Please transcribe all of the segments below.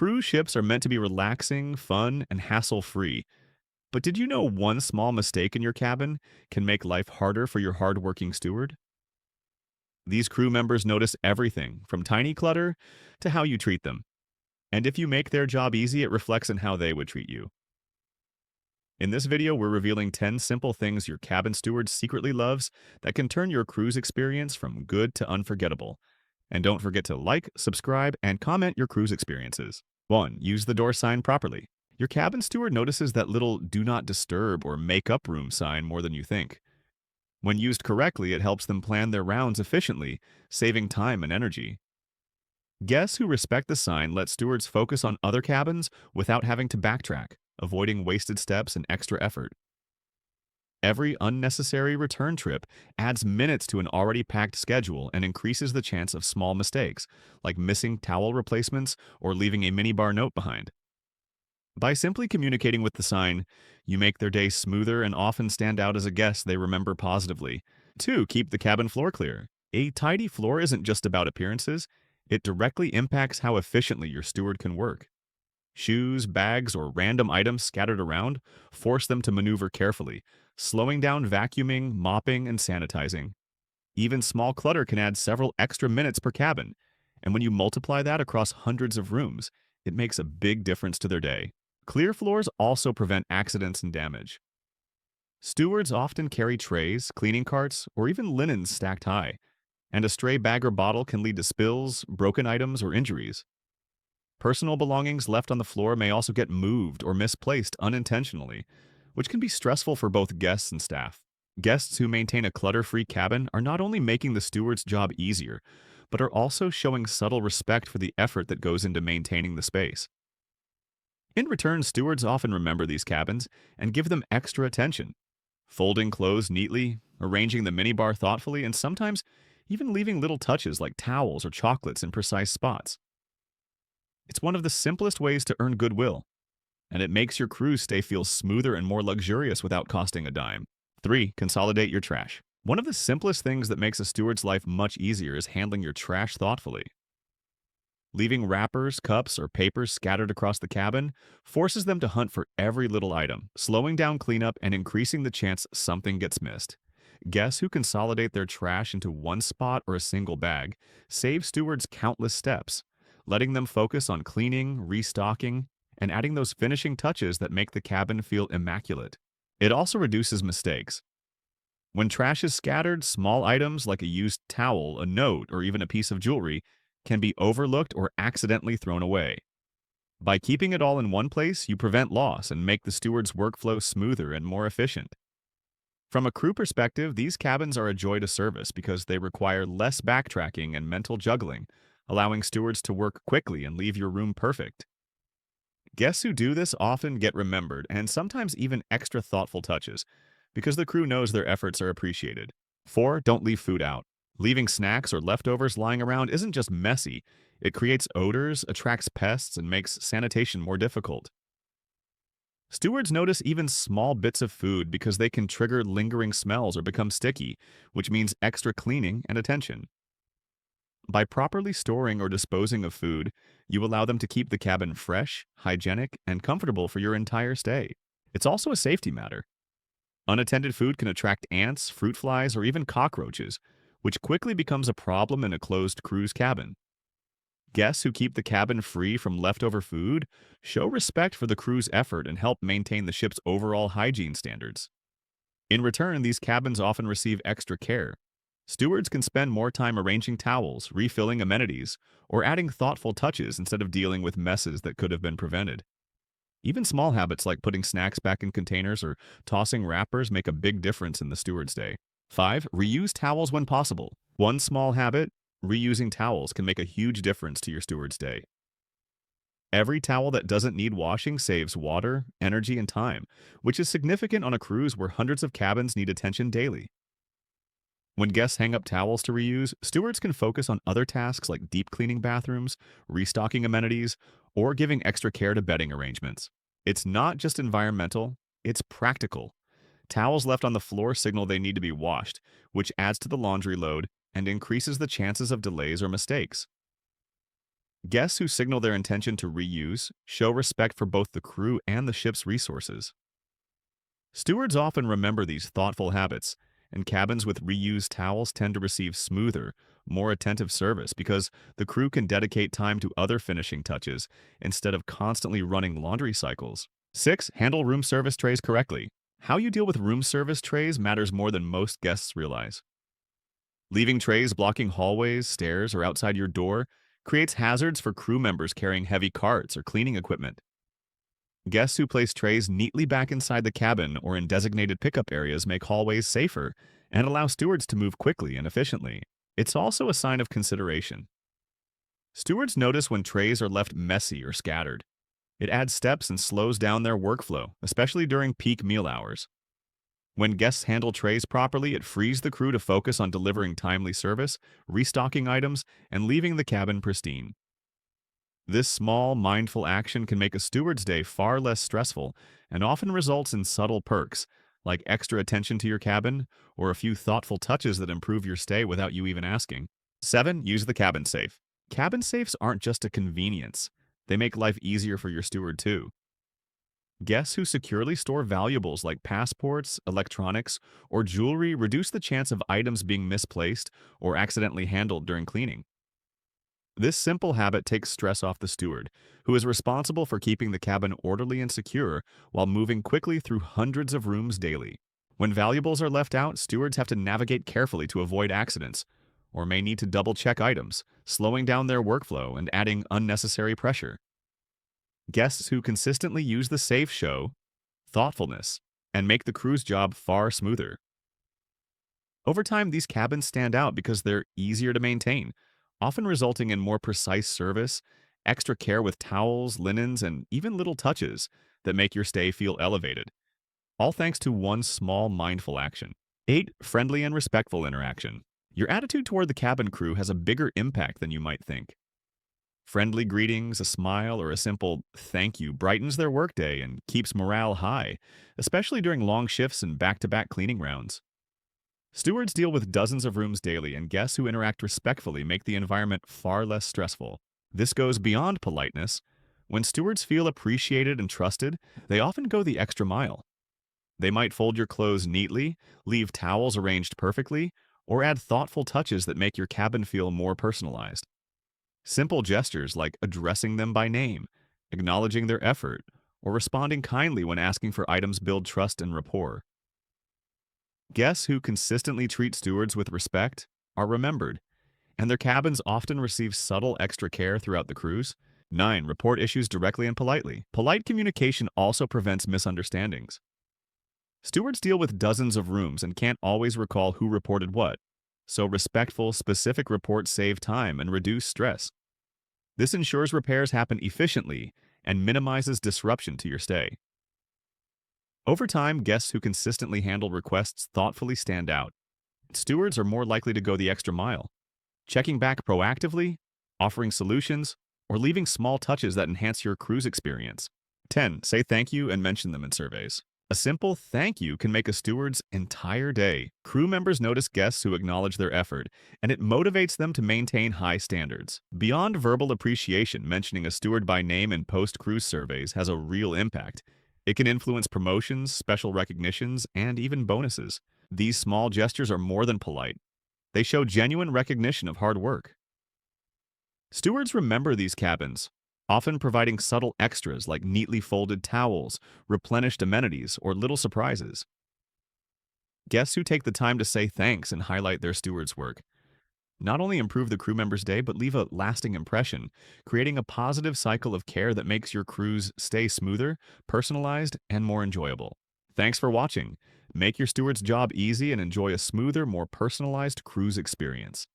Cruise ships are meant to be relaxing, fun, and hassle-free. But did you know one small mistake in your cabin can make life harder for your hardworking steward? These crew members notice everything, from tiny clutter to how you treat them. And if you make their job easy, it reflects in how they would treat you. In this video, we're revealing 10 simple things your cabin steward secretly loves that can turn your cruise experience from good to unforgettable. And don't forget to like, subscribe, and comment your cruise experiences. 1. Use the door sign properly. Your cabin steward notices that little "do not disturb" or "make up room" sign more than you think. When used correctly, it helps them plan their rounds efficiently, saving time and energy. Guests who respect the sign let stewards focus on other cabins without having to backtrack, avoiding wasted steps and extra effort. Every unnecessary return trip adds minutes to an already packed schedule and increases the chance of small mistakes, like missing towel replacements or leaving a minibar note behind. By simply communicating with the sign, you make their day smoother and often stand out as a guest they remember positively. 2. Keep the cabin floor clear. A tidy floor isn't just about appearances, it directly impacts how efficiently your steward can work. Shoes, bags, or random items scattered around force them to maneuver carefully, slowing down vacuuming, mopping, and sanitizing. Even small clutter can add several extra minutes per cabin, and when you multiply that across hundreds of rooms, it makes a big difference to their day. Clear floors also prevent accidents and damage. Stewards often carry trays, cleaning carts, or even linens stacked high, and a stray bag or bottle can lead to spills, broken items, or injuries. Personal belongings left on the floor may also get moved or misplaced unintentionally, which can be stressful for both guests and staff. Guests who maintain a clutter-free cabin are not only making the steward's job easier, but are also showing subtle respect for the effort that goes into maintaining the space. In return, stewards often remember these cabins and give them extra attention, folding clothes neatly, arranging the minibar thoughtfully, and sometimes even leaving little touches like towels or chocolates in precise spots. It's one of the simplest ways to earn goodwill, and it makes your cruise stay feel smoother and more luxurious without costing a dime. 3. Consolidate your trash. One of the simplest things that makes a steward's life much easier is handling your trash thoughtfully. Leaving wrappers, cups, or papers scattered across the cabin forces them to hunt for every little item, slowing down cleanup and increasing the chance something gets missed. Guests who consolidate their trash into one spot or a single bag save stewards countless steps, letting them focus on cleaning, restocking, and adding those finishing touches that make the cabin feel immaculate. It also reduces mistakes. When trash is scattered, small items like a used towel, a note, or even a piece of jewelry can be overlooked or accidentally thrown away. By keeping it all in one place, you prevent loss and make the steward's workflow smoother and more efficient. From a crew perspective, these cabins are a joy to service because they require less backtracking and mental juggling, allowing stewards to work quickly and leave your room perfect. Guests who do this often get remembered and sometimes even extra thoughtful touches because the crew knows their efforts are appreciated. 4. Don't leave food out. Leaving snacks or leftovers lying around isn't just messy, it creates odors, attracts pests, and makes sanitation more difficult. Stewards notice even small bits of food because they can trigger lingering smells or become sticky, which means extra cleaning and attention. By properly storing or disposing of food, you allow them to keep the cabin fresh, hygienic, and comfortable for your entire stay. It's also a safety matter. Unattended food can attract ants, fruit flies, or even cockroaches, which quickly becomes a problem in a closed cruise cabin. Guests who keep the cabin free from leftover food show respect for the crew's effort and help maintain the ship's overall hygiene standards. In return, these cabins often receive extra care. Stewards can spend more time arranging towels, refilling amenities, or adding thoughtful touches instead of dealing with messes that could have been prevented. Even small habits like putting snacks back in containers or tossing wrappers make a big difference in the steward's day. 5. Reuse towels when possible. One small habit, reusing towels, can make a huge difference to your steward's day. Every towel that doesn't need washing saves water, energy, and time, which is significant on a cruise where hundreds of cabins need attention daily. When guests hang up towels to reuse, stewards can focus on other tasks like deep cleaning bathrooms, restocking amenities, or giving extra care to bedding arrangements. It's not just environmental, it's practical. Towels left on the floor signal they need to be washed, which adds to the laundry load and increases the chances of delays or mistakes. Guests who signal their intention to reuse show respect for both the crew and the ship's resources. Stewards often remember these thoughtful habits, and cabins with reused towels tend to receive smoother, more attentive service because the crew can dedicate time to other finishing touches instead of constantly running laundry cycles. 6. Handle room service trays correctly. How you deal with room service trays matters more than most guests realize. Leaving trays blocking hallways, stairs, or outside your door creates hazards for crew members carrying heavy carts or cleaning equipment. Guests who place trays neatly back inside the cabin or in designated pickup areas make hallways safer and allow stewards to move quickly and efficiently. It's also a sign of consideration. Stewards notice when trays are left messy or scattered. It adds steps and slows down their workflow, especially during peak meal hours. When guests handle trays properly, it frees the crew to focus on delivering timely service, restocking items, and leaving the cabin pristine. This small, mindful action can make a steward's day far less stressful and often results in subtle perks, like extra attention to your cabin or a few thoughtful touches that improve your stay without you even asking. 7. Use the cabin safe. Cabin safes aren't just a convenience. They make life easier for your steward too. Guests who securely store valuables like passports, electronics, or jewelry reduce the chance of items being misplaced or accidentally handled during cleaning. This simple habit takes stress off the steward, who is responsible for keeping the cabin orderly and secure while moving quickly through hundreds of rooms daily. When valuables are left out, stewards have to navigate carefully to avoid accidents, or may need to double-check items, slowing down their workflow and adding unnecessary pressure. Guests who consistently use the safe show thoughtfulness and make the crew's job far smoother. Over time, these cabins stand out because they're easier to maintain, often resulting in more precise service, extra care with towels, linens, and even little touches that make your stay feel elevated. All thanks to one small mindful action. 8. Friendly and respectful interaction. Your attitude toward the cabin crew has a bigger impact than you might think. Friendly greetings, a smile, or a simple thank you brightens their workday and keeps morale high, especially during long shifts and back-to-back cleaning rounds. Stewards deal with dozens of rooms daily, and guests who interact respectfully make the environment far less stressful. This goes beyond politeness. When stewards feel appreciated and trusted, they often go the extra mile. They might fold your clothes neatly, leave towels arranged perfectly, or add thoughtful touches that make your cabin feel more personalized. Simple gestures like addressing them by name, acknowledging their effort, or responding kindly when asking for items build trust and rapport. Guests who consistently treat stewards with respect are remembered, and their cabins often receive subtle extra care throughout the cruise. 9. Report issues directly and politely. Polite communication also prevents misunderstandings. Stewards deal with dozens of rooms and can't always recall who reported what, so respectful, specific reports save time and reduce stress. This ensures repairs happen efficiently and minimizes disruption to your stay. Over time, guests who consistently handle requests thoughtfully stand out. Stewards are more likely to go the extra mile, checking back proactively, offering solutions, or leaving small touches that enhance your cruise experience. 10. Say thank you and mention them in surveys. A simple thank you can make a steward's entire day. Crew members notice guests who acknowledge their effort, and it motivates them to maintain high standards. Beyond verbal appreciation, mentioning a steward by name in post-cruise surveys has a real impact. It can influence promotions, special recognitions, and even bonuses. These small gestures are more than polite. They show genuine recognition of hard work. Stewards remember these cabins, often providing subtle extras like neatly folded towels, replenished amenities, or little surprises. Guests who take the time to say thanks and highlight their steward's work not only improve the crew member's day, but leave a lasting impression, creating a positive cycle of care that makes your cruise stay smoother, personalized, and more enjoyable. Thanks for watching. Make your steward's job easy and enjoy a smoother, more personalized cruise experience.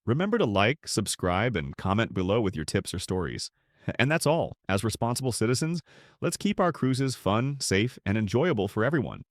Remember to like, subscribe, and comment below with your tips or stories. And that's all. As responsible citizens, let's keep our cruises fun, safe, and enjoyable for everyone.